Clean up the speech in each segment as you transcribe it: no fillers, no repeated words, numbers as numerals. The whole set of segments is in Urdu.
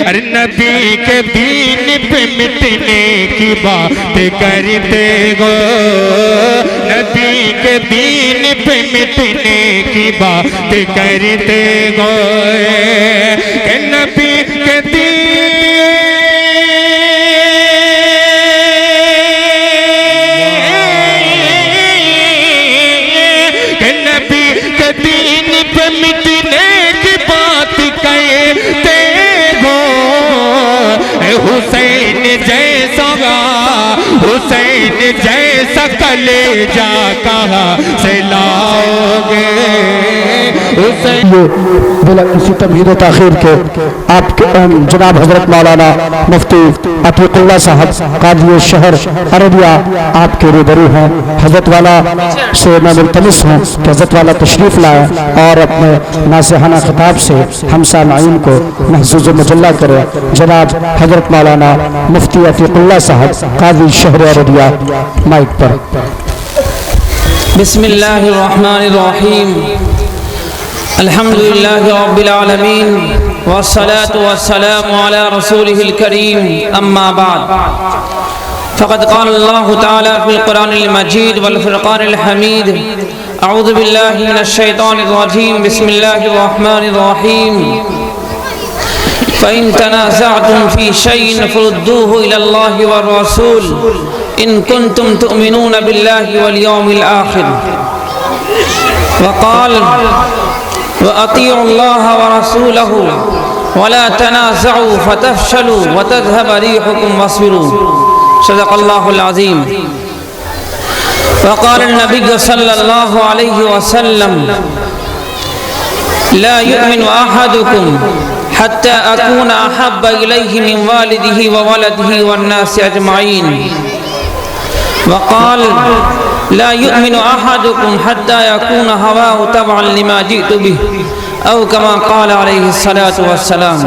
ارے نبی کے دین پہ مٹنے کی بات کرتے ہو، نبی کے دین پہ مٹنے کی بات کرتے ہو، کہ نبی کے دین پہ مٹنے کی بات کہتے ہو، حسین جیسا حسین جیسا کلیجہ کہاں سے لاؤ گے حسین۔ بلا کسی تمہید و تاخیر کے آپ کے جناب حضرت مولانا مفتی عتیق اللہ صاحب قاضی شہر عربیہ آپ کے روبرو ہیں۔ حضرت والا سے میں ملتمس ہوں کہ حضرت والا تشریف لائے اور اپنے ناصحانہ خطاب سے ہم سامعین کو محظوظ و مجلہ کرے۔ جناب حضرت مولانا مفتی عتیق اللہ صاحب قاضی شہر عربیہ مائک پر۔ بسم اللہ الرحمن الرحیم، الحمدللہ رب العالمین، والصلاة والسلام علی رسولہ الکریم، اما بعد فقد قال اللہ تعالی فی القرآن المجید والفرقان الحمید، اعوذ باللہ من الشیطان الرجیم، بسم اللہ الرحمن الرحیم، فَإِن تَنَازَعْتُمْ فِي شَيْءٍ فَرُدُّوهُ إِلَى اللَّهِ وَالرَّسُولِ إِن كُنتُمْ تُؤْمِنُونَ بِاللَّهِ وَالْيَوْمِ الْآخِرِ وقال وَأَطِيعُوا اللَّهَ وَرَسُولَهُ وَلَا تَنَازَعُوا فَتَفْشَلُوا وَتَذْهَبَ رِيحُكُمْ وَاصْبِرُوا صدق اللہ العظیم۔ وقال النبي صلى الله عليه وسلم لا يؤمن أحدكم حتى أكون أحب إليه من والده وولده والناس أجمعين، وقال لا يؤمن أحدكم حتى يكون هواه تبعا لما جئت به، أو كما قال عليه الصلاة والسلام۔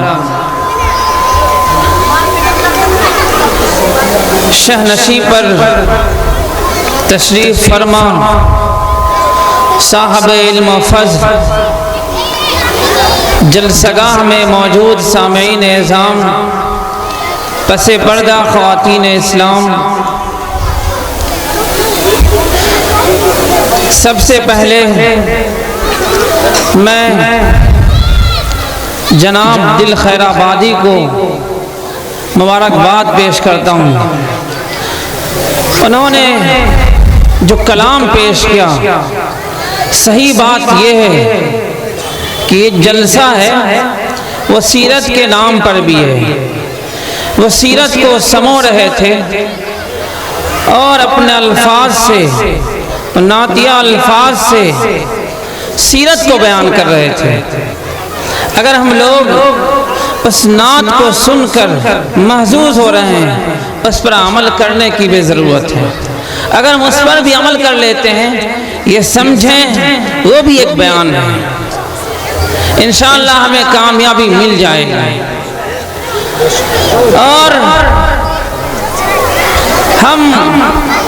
شہنشی پر تشریف فرما صاحب علم و فضل، جلسگاہ میں موجود سامعین اعظام، پس پردہ خواتین اسلام، سب سے پہلے میں جناب دل خیر آبادی کو مبارکباد پیش کرتا ہوں۔ انہوں نے جو کلام پیش کیا، صحیح بات یہ ہے کہ یہ جلسہ ہے وہ سیرت کے نام پر بھی ہے، وہ سیرت کو سمو رہے تھے اور اپنے الفاظ سے، نعتیہ الفاظ سے سیرت کو بیان کر رہے تھے۔ اگر ہم لوگ اس نعت کو سن کر محظوظ ہو رہے ہیں، اس پر عمل کرنے کی بھی ضرورت ہے۔ اگر ہم اس پر بھی عمل کر لیتے ہیں، یہ سمجھیں وہ بھی ایک بیان ہے، انشاءاللہ ہمیں کامیابی مل جائے گی، اور ہم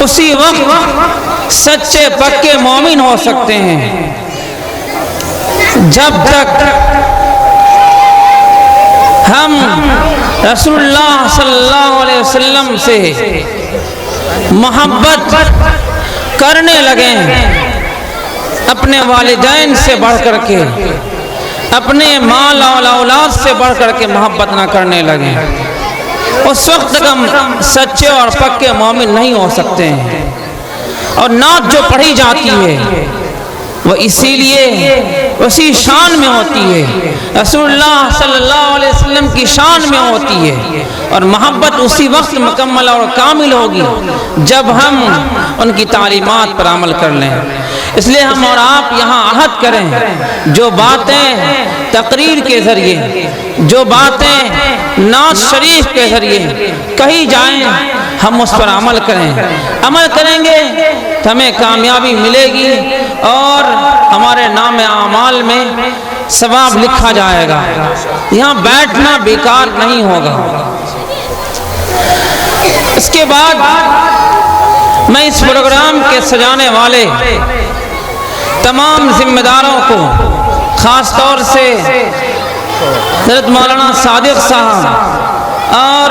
اسی وقت سچے پکے مومن ہو سکتے ہیں جب تک ہم رسول اللہ صلی اللہ علیہ وسلم سے محبت کرنے لگیں، اپنے والدین سے بڑھ کر کے، اپنے مال اور اولاد سے بڑھ کر کے محبت نہ کرنے لگیں، اس وقت تک ہم سچے اور پکے مومن نہیں ہو سکتے ہیں۔ اور نعت جو پڑھی جاتی ہے وہ اسی لیے اسی شان میں ہوتی ہے، رسول اللہ صلی اللہ علیہ وسلم کی شان میں ہوتی ہے، اور محبت اسی وقت مکمل اور کامل ہوگی جب ہم ان کی تعلیمات پر عمل کر لیں۔ اس لیے ہم اور آپ یہاں عہد کریں، جو باتیں تقریر کے ذریعے، جو باتیں نعت شریف کے ذریعے کہی جائیں، ہم اس پر عمل کریں۔ عمل کریں گے تو ہمیں کامیابی ملے گی اور ہمارے نام اعمال میں ثواب لکھا جائے گا۔ یہاں بیٹھنا بیکار نہیں ہوگا۔ اس کے بعد میں اس پروگرام کے سجانے والے تمام ذمہ داروں کو، خاص طور سے حضرت مولانا صادق صاحب اور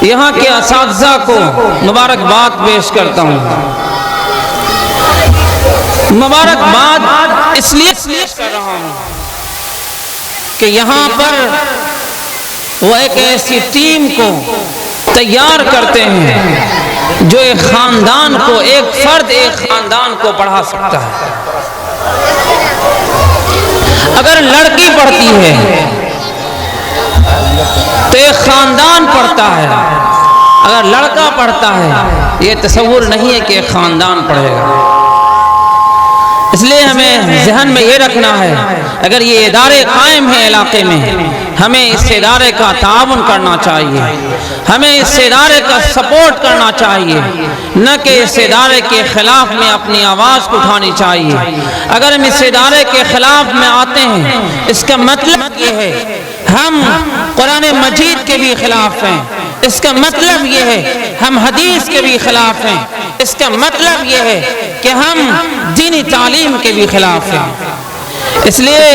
یہاں کے اساتذہ کو مبارکباد پیش کرتا ہوں۔ مبارکباد اس لیے پیش کر رہا ہوں کہ یہاں پر وہ ایک ایسی ٹیم کو تیار کرتے ہیں جو ایک خاندان کو، ایک فرد ایک خاندان کو پڑھا سکتا ہے۔ اگر لڑکی پڑھتی ہے تو ایک خاندان پڑھتا ہے، اگر لڑکا پڑھتا ہے یہ تصور نہیں ہے کہ ایک خاندان پڑھے گا۔ اس لیے ہمیں ذہن میں یہ رکھنا ہے، اگر یہ ادارے قائم ہیں علاقے میں، ہمیں اس ادارے کا تعاون کرنا چاہیے، ہمیں اس ادارے کا سپورٹ کرنا چاہیے، نہ کہ اس ادارے کے خلاف میں اپنی آواز کو اٹھانی چاہیے۔ اگر ہم اس ادارے کے خلاف میں آتے ہیں، اس کا مطلب یہ ہے ہم قرآن مجید کے بھی خلاف ہیں، اس کا مطلب یہ ہے ہم حدیث کے بھی خلاف ہیں، اس کا مطلب یہ ہے کہ ہم دینی تعلیم کے بھی خلاف ہیں۔ اس لیے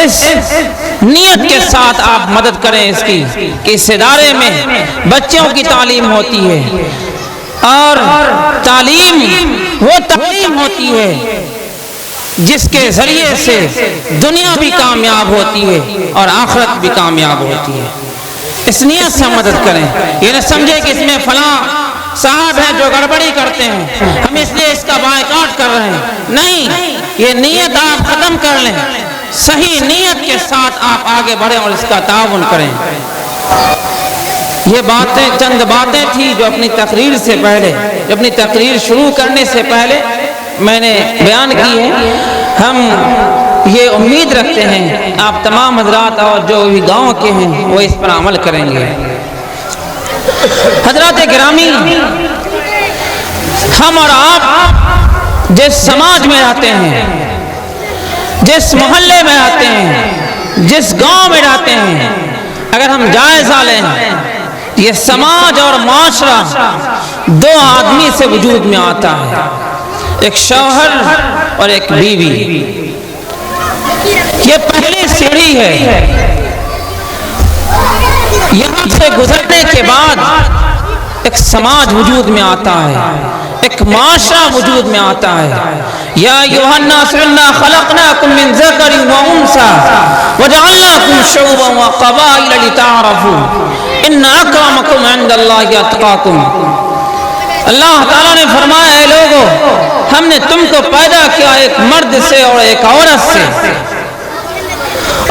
اس نیت کے ساتھ آپ مدد کریں اس کی کہ اس ادارے میں بچوں کی تعلیم ہوتی ہے، اور تعلیم وہ تعلیم ہوتی ہے جس کے ذریعے سے دنیا بھی کامیاب ہوتی ہے اور آخرت بھی کامیاب ہوتی ہے۔ اس نیت سے مدد کریں، یہ نہ سمجھے کہ اس میں فلاں صاحب ہیں جو گڑبڑی کرتے ہیں ہم اس لیے اس کا بائیکاٹ کر رہے ہیں، نہیں، یہ نیت آپ ختم کر لیں، صحیح نیت کے ساتھ آپ آگے بڑھیں اور اس کا تعاون کریں۔ یہ باتیں چند باتیں تھی جو اپنی تقریر سے پہلے، اپنی تقریر شروع کرنے سے پہلے میں نے بیان کی ہے۔ ہم یہ امید رکھتے ہیں آپ تمام حضرات اور جو بھی گاؤں کے ہیں وہ اس پر عمل کریں گے۔ حضرات گرامی، ہم اور آپ جس سماج میں رہتے ہیں، جس محلے میں رہتے ہیں، جس گاؤں میں رہتے ہیں، اگر ہم جائزہ لیں، یہ سماج اور معاشرہ دو آدمی سے وجود میں آتا ہے، ایک شوہر اور ایک بیوی۔ یہ پہلی سیڑھی ہے، یہاں سے گزرنے کے بعد ایک سماج وجود میں آتا ہے، ایک معاشرہ وجود میں آتا ہے۔ یا ایھا الناس انا خلقناکم من ذکر و انثی وجعلناکم شعوبا وقبائل لتعارفوا ان اکرمکم عند اللہ اتقاکم۔ اللہ تعالیٰ نے فرمایا، اے لوگو، ہم نے تم کو پیدا کیا ایک مرد سے اور ایک عورت سے،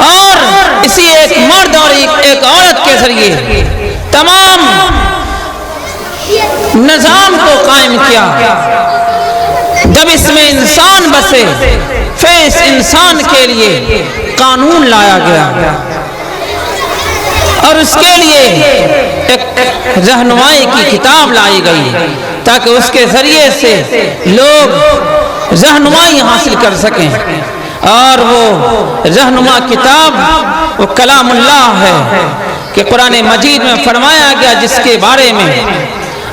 اور اسی ایک مرد اور ایک عورت کے ذریعے تمام نظام کو قائم کیا۔ جب اس میں انسان بسے پھر اس انسان کے لیے قانون لایا گیا اور اس کے لیے ایک رہنمائی کی کتاب لائی گئی تاکہ اس کے ذریعے سے لوگ رہنمائی حاصل کر سکیں، اور وہ رہنما کتاب وہ کلام اللہ ہے کہ قرآن مجید میں فرمایا گیا، جس کے بارے میں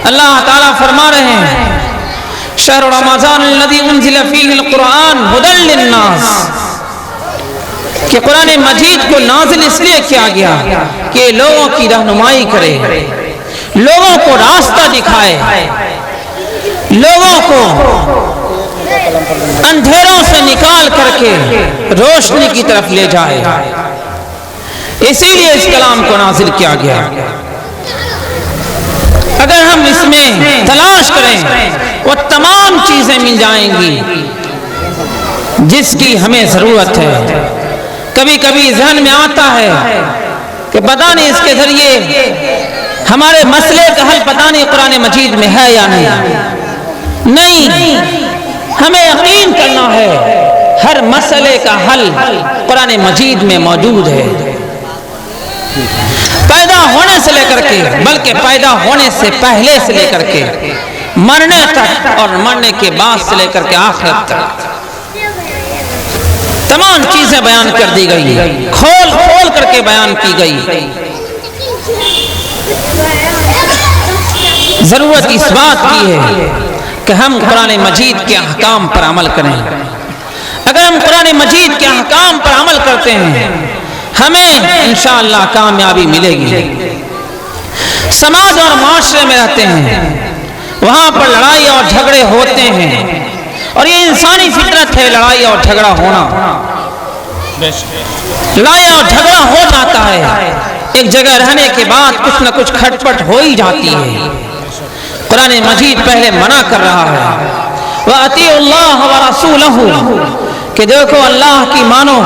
اللہ تعالیٰ فرما رہے ہیں شہر رمضان الذی انزل فیہ القرآن ھدی للناس، کہ قرآن مجید کو نازل اس لیے کیا گیا کہ لوگوں کی رہنمائی کرے، لوگوں کو راستہ دکھائے، لوگوں کو اندھیروں سے نکال کر کے روشنی کی طرف لے جائے۔ اسی لیے اس کلام کو نازل کیا گیا۔ اگر ہم اس میں تلاش کریں وہ تمام چیزیں مل جائیں گی جس کی ہمیں ضرورت ہے۔ کبھی کبھی ذہن میں آتا ہے کہ پتہ نہیں اس کے ذریعے ہمارے مسئلے کا حل پتہ نہیں قرآن مجید میں ہے یا نہیں، ہمیں یقین کرنا ہے ہر مسئلے کا حل قرآن مجید میں موجود ہے۔ پیدا ہونے سے لے کر کے، بلکہ پیدا ہونے سے پہلے سے لے کر کے مرنے تک، اور مرنے کے بعد سے لے کر کے آخرت تک تمام چیزیں بیان کر دی گئی، کھول کھول کر کے بیان کی گئی۔ ضرورت اس بات کی ہے کہ ہم قرآن مجید کے احکام پر عمل کریں۔ اگر ہم قرآن مجید کے احکام پر عمل کرتے ہیں ہمیں انشاءاللہ کامیابی ملے گی۔ سماج اور معاشرے میں رہتے ہیں، وہاں پر لڑائی اور جھگڑے ہوتے ہیں، اور یہ انسانی فطرت ہے لڑائی اور جھگڑا ہونا۔ لڑائی اور جھگڑا ہو جاتا ہے، ایک جگہ رہنے کے بعد کچھ نہ کچھ کھٹپٹ ہو ہی جاتی ہے۔ قرآن مجید پہلے منع کر رہا ہے وَأَطِيعُوا اللَّهَ وَرَسُولَهُ، کہ دیکھو اللہ کی مانو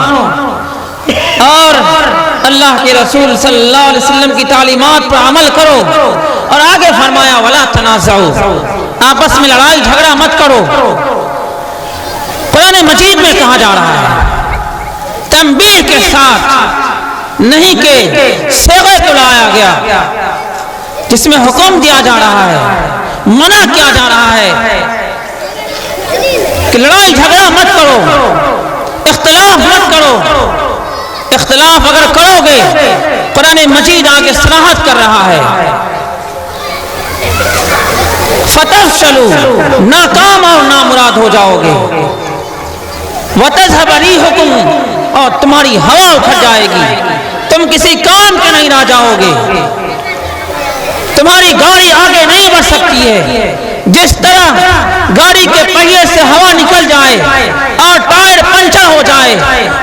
اور اللہ کے رسول صلی اللہ علیہ وسلم کی تعلیمات پر عمل کرو، اور آگے فرمایا وَلَا تَنَازَعُوا، آپس میں لڑائی جھگڑا مت کرو۔ قرآن مجید میں کہا جا رہا ہے تنبیہ کے ساتھ، نہیں کہ صیغے کو لایا گیا جس میں حکم دیا جا رہا ہے، منع کیا جا رہا ہے کہ لڑائی جھگڑا مت کرو، اختلاف مت کرو۔ اختلاف اگر کرو گے، قرآن مجید آگے صراحت کر رہا ہے فَتَفْشَلُوا، ناکام اور نامراد ہو جاؤ گے، وَتَذْهَبَ رِيحُكُمْ، اور تمہاری ہوا اکھڑ جائے گی، تم کسی کام کے نہیں رہ جاؤ گے، تمہاری گاڑی آگے نہیں بڑھ سکتی ہے۔ جس طرح گاڑی کے پہیے سے ہوا نکل جائے اور ٹائر پنچر ہو جائے،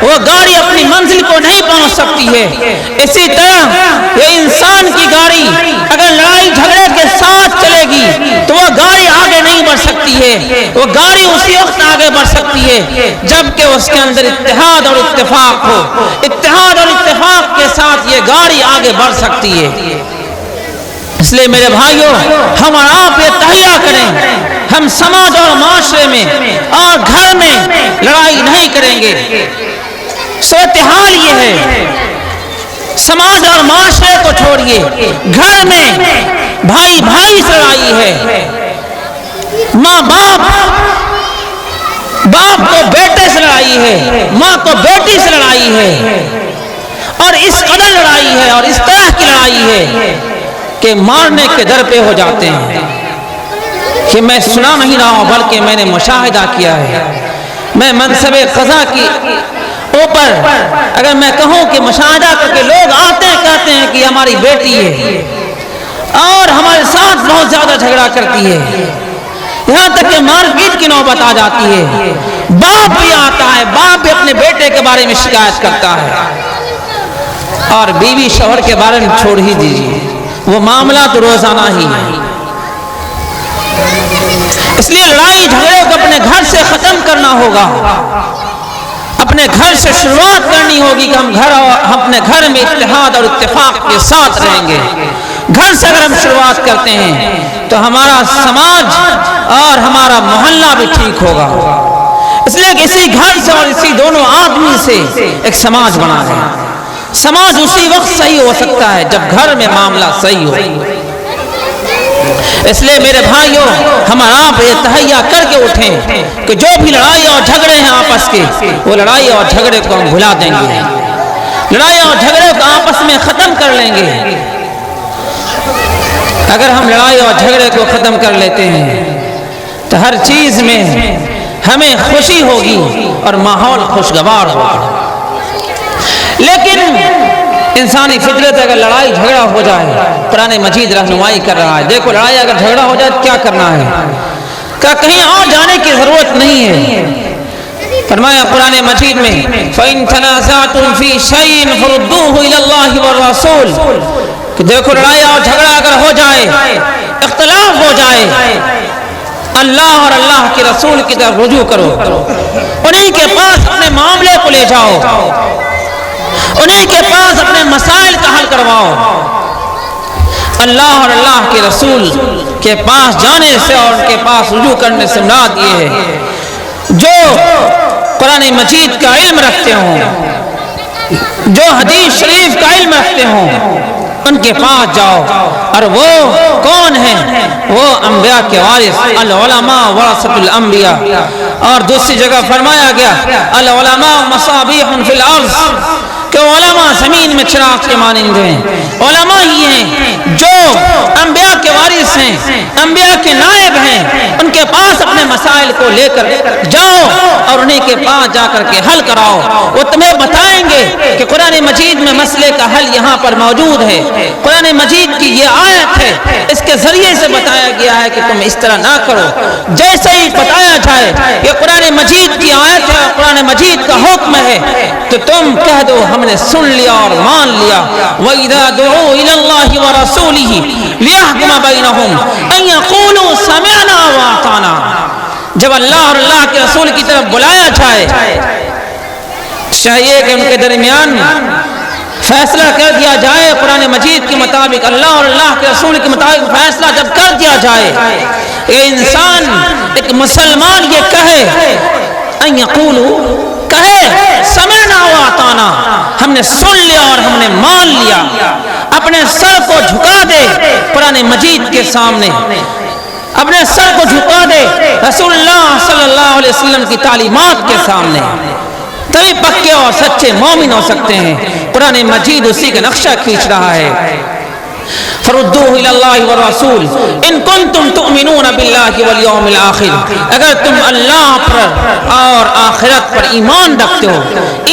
وہ گاڑی اپنی منزل کو نہیں پہنچ سکتی ہے، اسی طرح یہ انسان کی گاڑی اگر لڑائی جھگڑے کے ساتھ چلے گی تو وہ گاڑی آگے نہیں بڑھ سکتی ہے۔ وہ گاڑی اسی وقت آگے بڑھ سکتی ہے جبکہ اس کے اندر اتحاد اور اتفاق ہو، اتحاد اور اتفاق کے ساتھ یہ گاڑی آگے بڑھ سکتی ہے۔ اس لیے میرے بھائیوں، ہم اور آپ یہ تہیہ کریں، ہم سماج اور معاشرے میں اور گھر میں لڑائی نہیں کریں گے۔ صورتحال یہ ہے، سماج اور معاشرے کو چھوڑیے، گھر میں بھائی بھائی سے لڑائی ہے، ماں باپ کو بیٹے سے لڑائی ہے، ماں کو بیٹی سے لڑائی ہے، اور اس قدر لڑائی ہے اور اس طرح کی لڑائی ہے کہ مارنے کے در پہ ہو جاتے ہیں۔ کہ میں سنا نہیں رہا ہوں بلکہ میں نے مشاہدہ کیا ہے۔ میں منصب قضا کی اوپر اگر میں کہوں کہ مشاہدہ کر کے لوگ آتے ہیں کہتے ہیں کہ ہماری بیٹی ہے اور ہمارے ساتھ بہت زیادہ جھگڑا کرتی ہے، یہاں تک کہ مار پیٹ کی نوبت آ جاتی ہے۔ باپ بھی آتا ہے، باپ بھی اپنے بیٹے کے بارے میں شکایت کرتا ہے، اور بیوی شوہر کے بارے میں چھوڑ ہی دیجیے، وہ معاملہ تو روزانہ ہی ہے۔ اس لیے لڑائی جھگڑے کو اپنے گھر سے ختم کرنا ہوگا، اپنے گھر سے شروعات کرنی ہوگی کہ ہم اپنے گھر میں اتحاد اور اتفاق کے ساتھ رہیں گے۔ گھر سے اگر ہم شروعات کرتے ہیں تو ہمارا سماج اور ہمارا محلہ بھی ٹھیک ہوگا۔ اس لیے کہ اسی گھر سے اور اسی دونوں آدمی سے ایک سماج بنا ہے۔ سماج اسی وقت صحیح ہو سکتا ہے جب گھر میں معاملہ صحیح ہو۔ اس لیے میرے بھائیوں، ہم آپ یہ تہیہ کر کے اٹھیں کہ جو بھی لڑائی اور جھگڑے ہیں آپس کے، وہ لڑائی اور جھگڑے کو ہم بھلا دیں گے، لڑائی اور جھگڑے کو آپس میں ختم کر لیں گے۔ اگر ہم لڑائی اور جھگڑے کو ختم کر لیتے ہیں تو ہر چیز میں ہمیں خوشی ہوگی اور ماحول خوشگوار ہوگا۔ لیکن انسانی فطرت اگر لڑائی جھگڑا ہو جائے، قرآن مجید رہنمائی کر رہا ہے، دیکھو لڑائی اگر جھگڑا ہو جائے تو کیا کرنا ہے، کہ کہیں اور جانے کی ضرورت نہیں ہے۔ فرمایا قرآن مجید میں فَإِن تَنَازَعْتُمْ فِي شَيْءٍ فَرُدُّوهُ إِلَى اللَّهِ وَالرَّسُولِ، کہ دیکھو لڑائی اور جھگڑا اگر ہو جائے، اختلاف ہو جائے، اللہ اور اللہ کے رسول کی طرف رجوع کرو، انہی کے پاس اپنے معاملے کو لے جاؤ، انہی کے پاس اپنے مسائل کا حل کرواؤ۔ اللہ اور اللہ کے رسول کے پاس جانے سے اور ان کے پاس رجوع کرنے سے مراد یہ ہے جو قرآن مجید کا علم رکھتے ہوں، جو حدیث شریف کا علم رکھتے ہوں، ان کے پاس جاؤ۔ اور وہ کون ہیں؟ وہ انبیاء کے وارث، العلماء ورثۃ الانبیاء۔ اور دوسری جگہ فرمایا گیا العلماء مصابیح فی الارض، کہ علماء زمین میں چراغ کے مانند ہیں. علماء ہی ہیں جو انبیاء کے وارث ہیں, انبیاء کے نائب ہیں. ان کے پاس اپنے مسائل کو لے کر جاؤ اور انہیں کے پاس جا کر کے حل کراؤ. وہ تمہیں بتائیں گے کہ قرآن مجید میں مسئلے کا حل یہاں پر موجود ہے. قرآن مجید کی یہ آیت ہے, اس کے ذریعے سے بتایا گیا ہے کہ تم اس طرح نہ کرو. جیسے ہی بتایا جائے یہ قرآن مجید کی آیت ہے, قرآن مجید کا حکم ہے, تو تم کہہ دو ہم نے سن لیا اور مان لیا. وَإِذَا دُعُوا إِلَى اللَّهِ وَرَسُولِهِ لِيَحْكُمَ بَيْنَهُمْ أَن يَقُولُوا سَمِعْنَا وَأَطَعْنَا. جب اللہ اور اللہ کے رسول کی طرف بلایا جائے, چاہیے کہ ان کے درمیان فیصلہ کر دیا جائے قرآن مجید کے مطابق. اللہ اور اللہ کے رسول کے مطابق فیصلہ جب کر دیا جائے, یہ انسان ایک مسلمان یہ کہے ان یقولوا, کہے سمعنا واطعنا, ہم نے سن لیا اور ہم نے مان لیا. اپنے سر کو جھکا دے قرآن مجید کے سامنے, اپنے سر کو جھکا دے رسول اللہ صلی اللہ علیہ وسلم کی تعلیمات کے سامنے, تبھی پکے اور سچے مومن ہو سکتے ہیں. قرآن مجید اسی کا نقشہ کھینچ رہا ہے. فردوه الى الله والرسول ان کنتم تؤمنون بالله والیوم الاخر. اگر تم اللہ پر اور آخرت پر ایمان رکھتے ہو,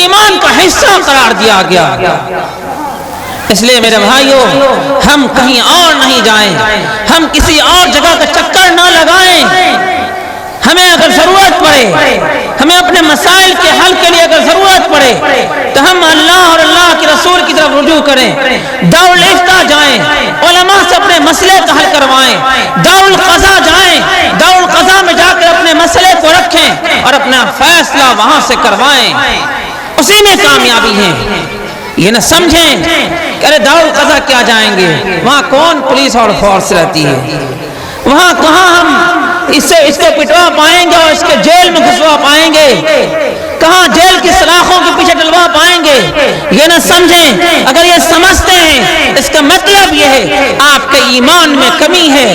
ایمان کا حصہ قرار دیا گیا. اس لیے میرے بھائیو, ہم کہیں اور نہیں جائیں, ہم کسی اور جگہ کا چکر نہ لگائیں. ہمیں اگر ضرورت پڑے, ہمیں اپنے مسائل کے حل کے لیے اگر ضرورت پڑے, تو ہم اللہ اور اللہ کے رسول کی طرف رجوع کریں. دارالفتاء جائیں, علماء سے اپنے مسئلے کا حل کروائیں. دارالقضاء جائیں, دارالقضاء میں جا کر اپنے مسئلے کو رکھیں اور اپنا فیصلہ وہاں سے کروائیں. اسی میں کامیابی ہے. یہ نہ سمجھیں کہ ارے دارالقضاء کیا جائیں گے, وہاں کون پولیس اور فورس رہتی ہے, وہاں کہاں ہم اس کو پٹوا پائیں گے اور اس کے جیل میں گھسوا پائیں گے, کہاں جیل کی سلاخوں کے پیچھے ڈلوا پائیں گے. یہ نہ سمجھیں, اگر یہ سمجھتے ہیں اس کا مطلب یہ ہے آپ کے ایمان میں کمی ہے.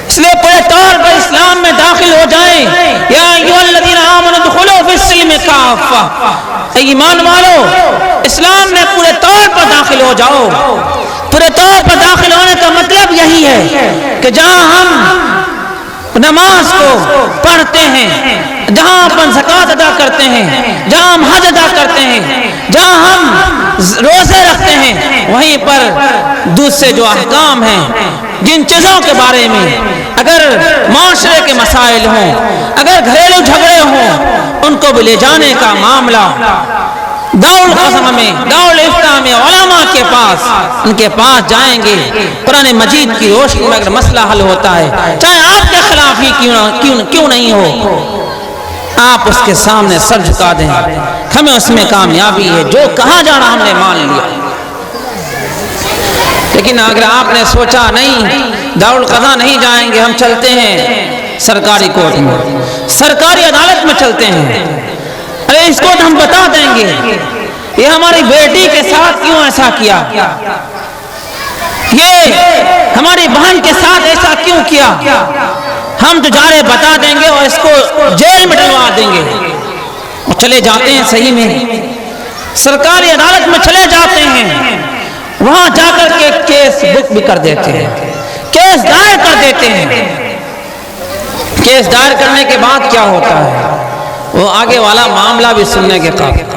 اس لیے پورے طور پر اسلام میں داخل ہو جائیں. یا ایھا الذین آمنوا ادخلوا فی السلم کافہ, ایمان والو اسلام میں پورے طور پر داخل ہو جاؤ. پورے طور پر داخل ہونے کا مطلب یہی ہے کہ جہاں ہم نماز کو پڑھتے ہیں, جہاں اپن زکوٰۃ ادا کرتے ہیں, جہاں ہم حج ادا کرتے ہیں, جہاں ہم روزے رکھتے ہیں, وہیں پر دوسرے جو احکام ہیں, جن چیزوں کے بارے میں اگر معاشرے کے مسائل ہوں, اگر گھریلو جھگڑے ہوں, ان کو بھی لے جانے کا معاملہ دارالقضاء میں, دارالفتاء میں علماء کے پاس, ان کے پاس جائیں گے. قرآن مجید کی روشنی میں اگر مسئلہ حل ہوتا ہے, چاہے آپ کے خلاف ہی کیوں نہیں ہو, آپ اس کے سامنے سر جھکا دیں. ہمیں اس میں کامیابی ہے. جو کہا جانا ہم نے مان لیا. لیکن اگر آپ نے سوچا نہیں دارالقضاء نہیں جائیں گے, ہم چلتے ہیں سرکاری کورٹ میں, سرکاری عدالت میں چلتے ہیں, ارے اس کو تو ہم بتا دیں گے یہ ہماری بیٹی کے ساتھ کیوں ایسا کیا, یہ ہماری بہن کے ساتھ ایسا کیوں کیا, ہم تو جا رہے بتا دیں گے اور اس کو جیل میں ڈلوا دیں گے. اور چلے جاتے ہیں, صحیح میں سرکاری عدالت میں چلے جاتے ہیں, وہاں جا کر کے کیس بک بھی کر دیتے ہیں, کیس دائر کر دیتے ہیں. کیس دائر کرنے کے بعد کیا ہوتا ہے, وہ آگے والا معاملہ بھی سننے کے قابل.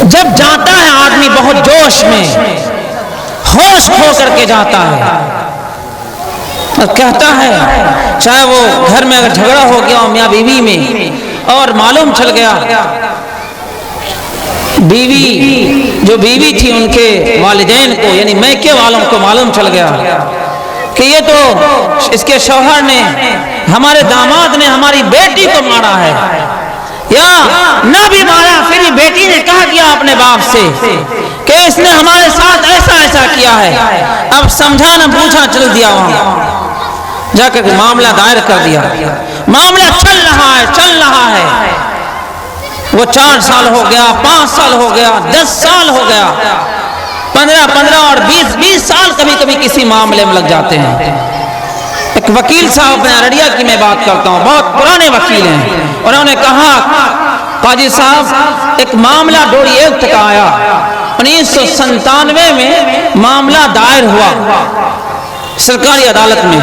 جب جاتا ہے آدمی بہت جوش میں, ہوش کھو کر کے جاتا ہے, اور کہتا ہے, چاہے وہ گھر میں اگر جھگڑا ہو گیا میاں بیوی میں, اور معلوم چل گیا جو بیوی تھی ان کے والدین کو, یعنی میکے والوں کو معلوم چل گیا کہ یہ تو اس کے شوہر نے, ہمارے داماد نے ہماری بیٹی کو مارا ہے, یا نہ بھی مارا پھر بھی بیٹی نے کہا دیا اپنے باپ سے کہ اس نے ہمارے ساتھ ایسا ایسا کیا ہے. اب سمجھا نہ بوجھا چل دیا, وہاں جا کر معاملہ دائر کر دیا. معاملہ چل رہا ہے. وہ 4 سال ہو گیا, 5 سال ہو گیا, 10 سال ہو گیا, 15 اور 20 سال کبھی کبھی کسی معاملے میں لگ جاتے ہیں. ایک وکیل صاحب اپنے ارڑیا کی میں بات کرتا ہوں, بہت پرانے وکیل ہیں, انہوں نے کہا قاضی صاحب ایک معاملہ ڈوری ایک تک آیا، 1997 میں معاملہ دائر ہوا سرکاری عدالت میں۔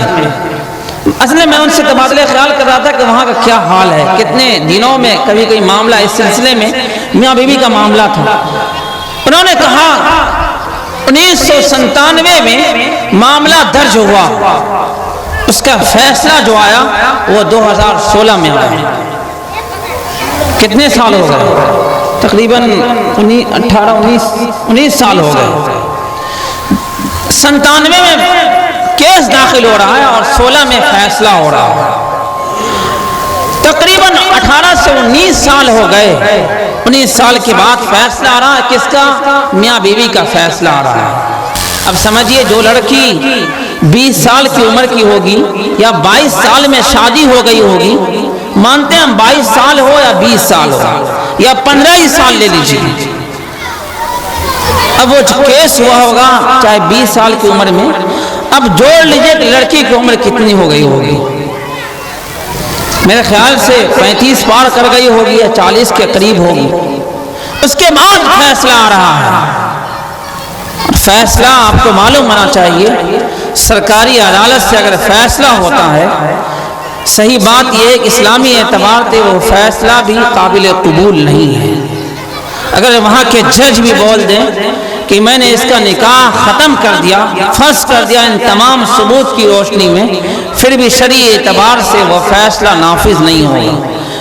اصل میں ان سے تبادلہ خیال کر رہا تھا کہ وہاں کا کیا حال ہے، کتنے دنوں میں کبھی کوئی معاملہ اس سلسلے میں میاں بیوی کا معاملہ تھا۔ انہوں نے کہا 1997 میں معاملہ درج ہوا، اس کا فیصلہ جو آیا وہ 2016 میں آیا۔ کتنے سال ہو گئے؟ تقریباً 19 سال ہو گئے۔ 97 میں کیس داخل ہو رہا ہے اور 16 میں فیصلہ ہو رہا ہے۔ تقریباً 18 سے 19 سال ہو گئے۔ 19 سال کے بعد فیصلہ آ رہا ہے، کس کا؟ میاں بیوی کا فیصلہ آ رہا ہے۔ اب سمجھیے جو لڑکی 20 سال کی عمر کی ہوگی یا 22 سال میں شادی ہو گئی ہوگی، مانتے ہیں ہم 22 سال ہو یا 20 سال ہو یا 15 ہی سال لے لیجیے، اب وہ کیس ہوا ہوگا چاہے 20 سال کی عمر میں، اب جوڑ لیجئے کہ لڑکی کی عمر کتنی ہو گئی ہوگی؟ میرے خیال سے 35 پار کر گئی ہوگی یا 40 کے قریب ہوگی۔ اس کے بعد فیصلہ آ رہا ہے۔ فیصلہ آپ کو معلوم ہونا چاہیے، سرکاری عدالت سے اگر فیصلہ ہوتا ہے، صحیح بات یہ ہے کہ اسلامی اعتبار سے وہ فیصلہ بھی قابل قبول نہیں ہے۔ اگر وہاں کے جج بھی بول دیں کہ میں نے اس کا نکاح ختم کر دیا، فسخ کر دیا ان تمام ثبوت کی روشنی میں، پھر بھی شرعی اعتبار سے وہ فیصلہ نافذ نہیں ہوگا،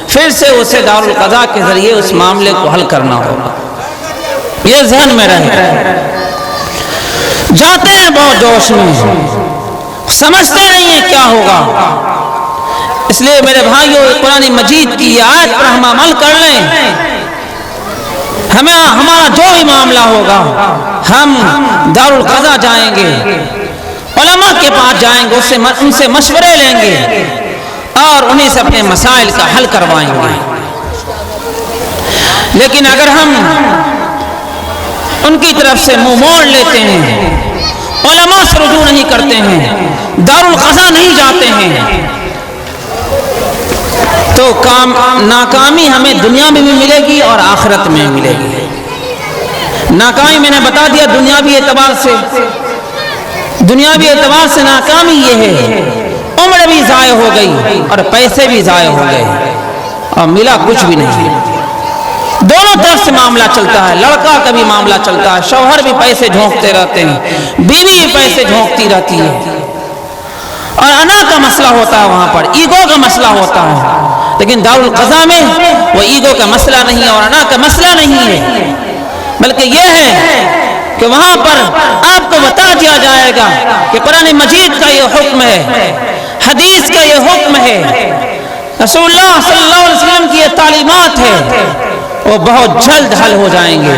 پھر سے اسے دارالقضاء کے ذریعے اس معاملے کو حل کرنا ہوگا۔ یہ ذہن میں رہے۔ جاتے ہیں بہت جوش میں، سمجھتے نہیں ہیں کیا ہوگا۔ اس لیے میرے بھائیوں، قرآن مجید کی آیت پر ہم عمل کر لیں، ہمارا جو بھی معاملہ ہوگا ہم دارالقضاء جائیں گے، علماء کے پاس جائیں گے، ان سے مشورے لیں گے اور انہیں سے اپنے مسائل کا حل کروائیں گے۔ لیکن اگر ہم ان کی طرف سے منہ موڑ لیتے ہیں، علماء سے رجوع نہیں کرتے ہیں، دارالقضاء نہیں جاتے ہیں، تو ناکامی ہمیں دنیا میں بھی ملے گی اور آخرت میں بھی ملے گی۔ ناکامی میں نے بتا دیا دنیاوی اعتبار سے، دنیاوی اعتبار سے ناکامی یہ ہے عمر بھی ضائع ہو گئی اور پیسے بھی ضائع ہو گئے اور ملا کچھ بھی نہیں۔ دونوں طرف سے معاملہ چلتا ہے، لڑکا کا بھی معاملہ چلتا ہے، شوہر بھی پیسے جھونکتے رہتے ہیں، بیوی بھی پیسے جھونکتی رہتی ہے، اور انا کا مسئلہ ہوتا ہے، وہاں پر ایگو کا مسئلہ ہوتا ہے۔ لیکن دارالقضاء میں وہ ایگو کا مسئلہ نہیں ہے اور انا کا مسئلہ نہیں ہے، بلکہ یہ ہے کہ وہاں پر آپ کو بتا دیا جائے گا کہ قرآن مجید کا یہ حکم ہے، حدیث کا یہ حکم ہے، رسول اللہ صلی اللہ علیہ وسلم کی یہ تعلیمات ہے، وہ بہت جلد حل ہو جائیں گے،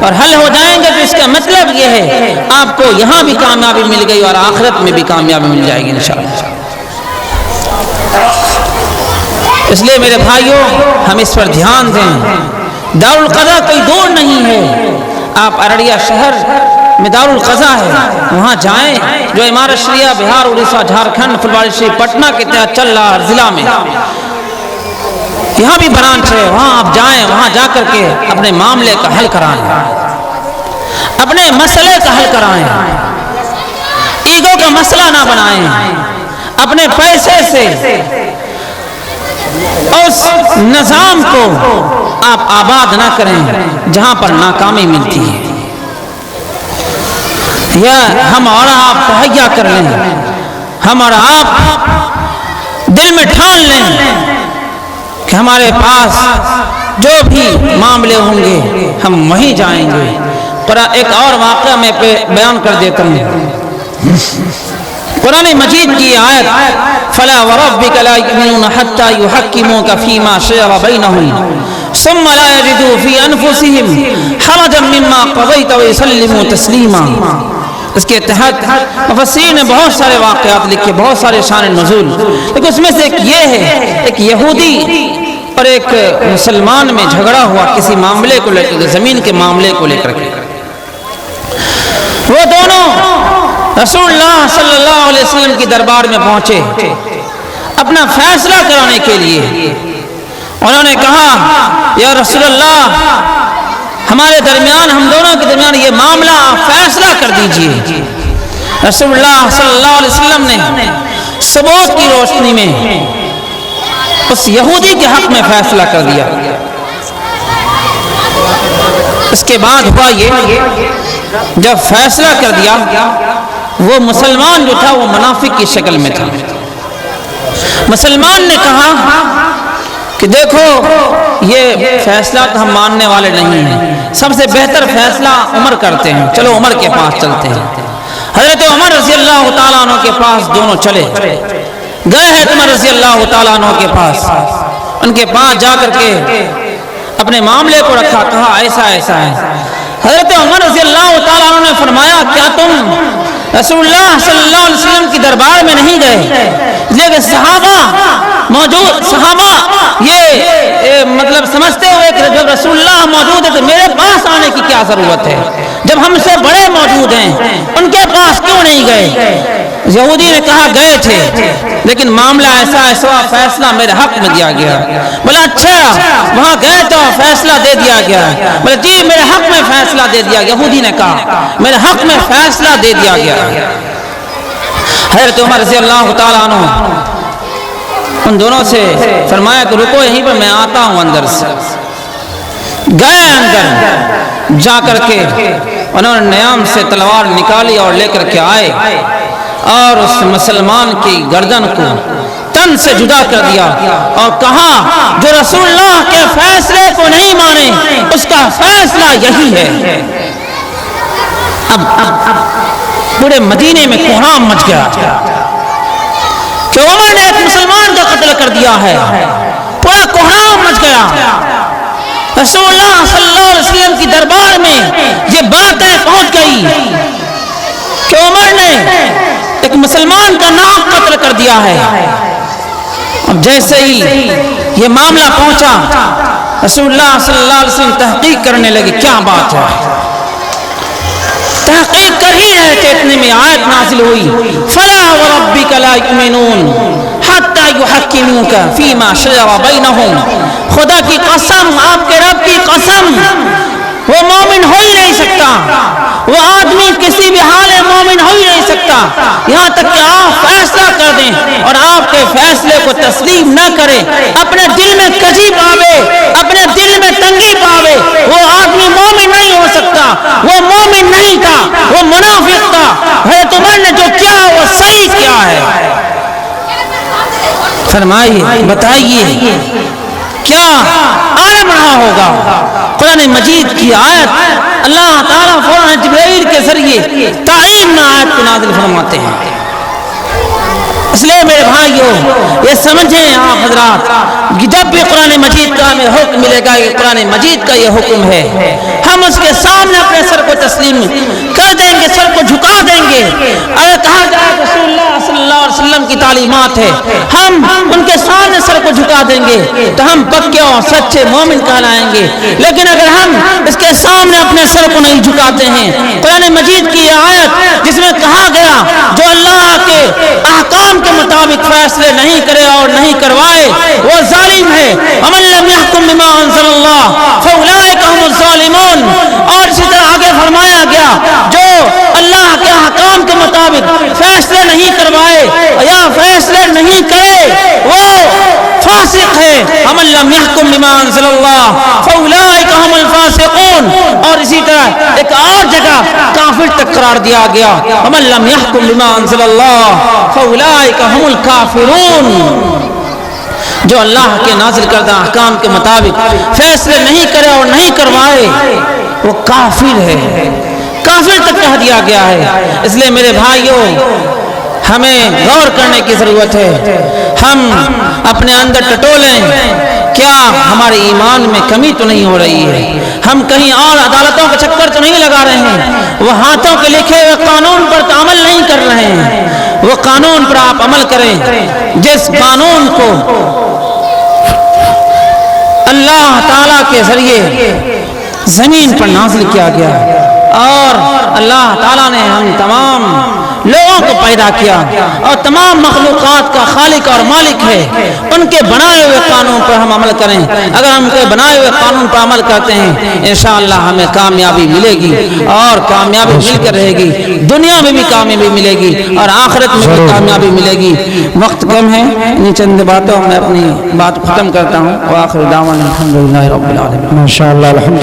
اور حل ہو جائیں گے تو اس کا مطلب یہ ہے آپ کو یہاں بھی کامیابی مل گئی اور آخرت میں بھی کامیابی مل جائے گی انشاءاللہ۔ اس لیے میرے بھائیوں، ہم اس پر دھیان دیں۔ دارالقضاء کوئی دور نہیں ہے، آپ ارڑیا شہر میں دارالقضاء ہے، وہاں جائیں، جو امارت شریعہ بہار، اڑیسہ، جھارکھنڈ، پھلباری شریف، پٹنہ کے تحت چل رہا ہے ضلع میں، یہاں بھی برانچ ہے، وہاں آپ جائیں، وہاں جا کر کے اپنے معاملے کا حل کرائیں، اپنے مسئلے کا حل کرائیں، ایگو کا مسئلہ نہ بنائیں، اپنے پیسے سے اس نظام کو آپ آباد نہ کریں جہاں پر ناکامی ملتی ہے، یا ہم اور آپ تہیا کر لیں، ہم اور آپ دل میں ٹھان لیں کہ ہمارے پاس جو بھی معاملے ہوں گے ہم وہیں جائیں گے۔ ایک اور واقعہ میں بیان کر دیتا ہوں، قرآن مجید کی آیت فَلَا وَرَبِّكَ لَا يُؤْمِنُونَ حَتَّى يُحَكِّمُوكَ فِي مَا شَجَرَ بَيْنَهُمْ ثُمَّ لَا يَجِدُوا فِي أَنفُسِهِمْ حَرَجًا مِّمَّا قَضَيْتَ وَيُسَلِّمُوا تَسْلِيمًا۔ اس کے تحت مفسرین نے بہت سارے واقعات لکھے، بہت سارے شان نزول، لیکن اس میں سے ایک یہ ہے، ایک یہودی اور ایک مسلمان میں جھگڑا ہوا کسی معاملے کو لے کر، زمین کے معاملے کو لے کر کے، وہ دونوں رسول اللہ صلی اللہ علیہ وسلم کی دربار میں پہنچے اپنا فیصلہ کرانے کے لیے، انہوں نے کہا یا رسول اللہ ہمارے درمیان، ہم دونوں کے درمیان یہ معاملہ آپ فیصلہ کر دیجئے۔ رسول اللہ صلی اللہ علیہ وسلم نے ثبوت کی روشنی میں اس یہودی کے حق میں فیصلہ کر دیا۔ اس کے بعد ہوا یہ، جب فیصلہ کر دیا، وہ مسلمان جو تھا وہ منافق کی شکل میں تھا۔ مسلمان نے کہا کہ دیکھو یہ فیصلہ تو ہم ماننے والے نہیں ہیں، سب سے بہتر فیصلہ عمر کرتے ہیں، چلو عمر کے پاس چلتے ہیں۔ حضرت عمر رضی اللہ تعالیٰ عنہ کے پاس دونوں چلے گئے ہیں، عمر رضی اللہ تعالیٰ عنہ کے پاس، ان کے پاس جا کر کے اپنے معاملے کو رکھا، کہا ایسا ایسا ہے۔ حضرت عمر رضی اللہ تعالیٰ عنہ نے فرمایا کیا تم رسول اللہ صلی اللہ علیہ وسلم کی دربار میں نہیں گئے؟ لیکن صحابہ یہ مطلب سمجھتے ہوئے کہ جب رسول اللہ موجود ہے تو میرے پاس آنے کی کیا ضرورت ہے، جب ہم سے بڑے موجود ہیں ان کے پاس کیوں نہیں گئے؟ یہودی نے کہا گئے تھے لیکن معاملہ ایسا فیصلہ میرے حق میں دیا گیا۔ بولا اچھا وہاں گئے تو فیصلہ دے دیا گیا؟ بولا جی میرے حق میں فیصلہ دے دیا گیا۔ یہودی نے کہا میرے حق میں فیصلہ دے دیا گیا۔ حضرت عمر رضی اللہ تعالیٰ عنہ ان دونوں سے فرمایا کہ رکو یہیں پر میں آتا ہوں اندر سے۔ گئے اندر، جا کر کے انہوں نے نیام سے تلوار نکالی اور لے کر کے آئے اور اس مسلمان کی گردن کو تن سے جدا کر دیا اور کہا جو رسول اللہ کے فیصلے کو نہیں مانے اس کا فیصلہ یہی ہے۔ اب پورے مدینے میں کوہرام مچ گیا کہ عمر نے ایک مسلمان کا قتل کر دیا ہے، پورا کوہرام مچ گیا۔ رسول اللہ صلی اللہ علیہ وسلم کی دربار میں یہ باتیں پہنچ گئی کہ عمر نے ایک مسلمان کا نام قتل کر دیا ہے۔ اب جیسے ہی یہ معاملہ پہنچا رسول اللہ صلی اللہ علیہ وسلم تحقیق کرنے لگے کیا بات ہے۔ تحقیق کر ہی رہے تھے اتنے میں آیت نازل ہوئی فلا وربک لا یؤمنون حتی یحکموک فیما شجر بینہم۔ خدا کی قسم، آپ کے رب کی قسم، وہ مومن ہو ہی نہیں سکتا، وہ آدمی کسی بھی حال میں مومن ہو ہی نہیں سکتا یہاں تک کہ آپ فیصلہ کر دیں اور آپ کے فیصلے کو تسلیم نہ کریں، اپنے دل میں کجی پاوے، اپنے دل میں تنگی پاوے، وہ آدمی مومن نہیں ہو سکتا۔ وہ مومن نہیں تھا، وہ منافق تھا۔ حضرت عمر نے جو کیا وہ صحیح کیا ہے۔ فرمائیے بتائیے کیا عالم رہا ہوگا؟ قرآن مجید کی آیت اللہ تعالیٰ فوراً جبرائیل کے ذریعے تعین میں آیت کو نازل فرماتے ہیں۔ اس لیے میرے بھائیوں یہ سمجھیں آپ حضرات کہ جب بھی قرآن مجید کا ہمیں حکم ملے گا یہ قرآن مجید کا یہ حکم ہے، ہم اس کے سامنے اپنے سر کو تسلیم کر دیں گے، سر کو جھکا دیں گے۔ اگر کہا جائے رسول اللہ صلی اللہ علیہ وسلم کی تعلیمات ہے، ہم ان کے سامنے سر کو جھکا دیں گے تو ہم پکے اور سچے مومن کہلائیں گے۔ لیکن اگر ہم اس کے سامنے اپنے سر کو نہیں جھکاتے ہیں، قرآن مجید کی یہ آیت جس میں کہا گیا جو اللہ کے احکام کے مطابق فیصلے نہیں کرے اور نہیں کروائے وہ ظالم ہے، ومن لم يحكم بما انزل الله فاولئك هم الظالمون۔ اور اسی طرح آگے فرمایا گیا جو اللہ کے احکام کے مطابق فیصلے نہیں کروائے یا فیصلے نہیں کرے وہ فاسق ہے، ومن لم يحكم بما انزل الله فاولئك هم الفاسقون۔ اور اسی طرح ایک اور جگہ کافر تک قرار دیا گیا، ومن لم يحكم بما انزل الله فاولئك هم الكافرون۔ جو اللہ کے نازل کردہ احکام کے مطابق فیصلے نہیں کرے اور نہیں کروائے وہ کافر ہے، کافر تک کہہ دیا گیا ہے۔ اس لیے میرے بھائیوں ہمیں غور کرنے کی ضرورت ہے، ہم اپنے اندر ٹٹولیں کیا ہمارے ایمان میں کمی تو نہیں ہو رہی ہے، ہم کہیں اور عدالتوں کا چکر تو نہیں لگا رہے ہیں، وہ ہاتھوں کے لکھے ہوئے قانون پر تو عمل نہیں کر رہے ہیں۔ وہ قانون پر آپ عمل کریں جس قانون کو اللہ تعالیٰ کے ذریعے زمین پر نازل کیا گیا، اور اللہ تعالیٰ نے ہم تمام لوگوں کو پیدا کیا اور تمام مخلوقات کا خالق اور مالک ہے، ان کے بنائے ہوئے قانون پر ہم عمل کریں۔ اگر ہم کے بنائے ہوئے قانون پر عمل کرتے ہیں انشاءاللہ ہمیں کامیابی ملے گی اور کامیابی مل کر رہے گی، دنیا میں بھی کامیابی ملے گی اور آخرت میں بھی کامیابی ملے گی۔ وقت کم ہے، ان چند باتوں میں اپنی بات ختم کرتا ہوں۔ وآخر دعوانا الحمدللہ رب العالمین۔ ماشاءاللہ الحمد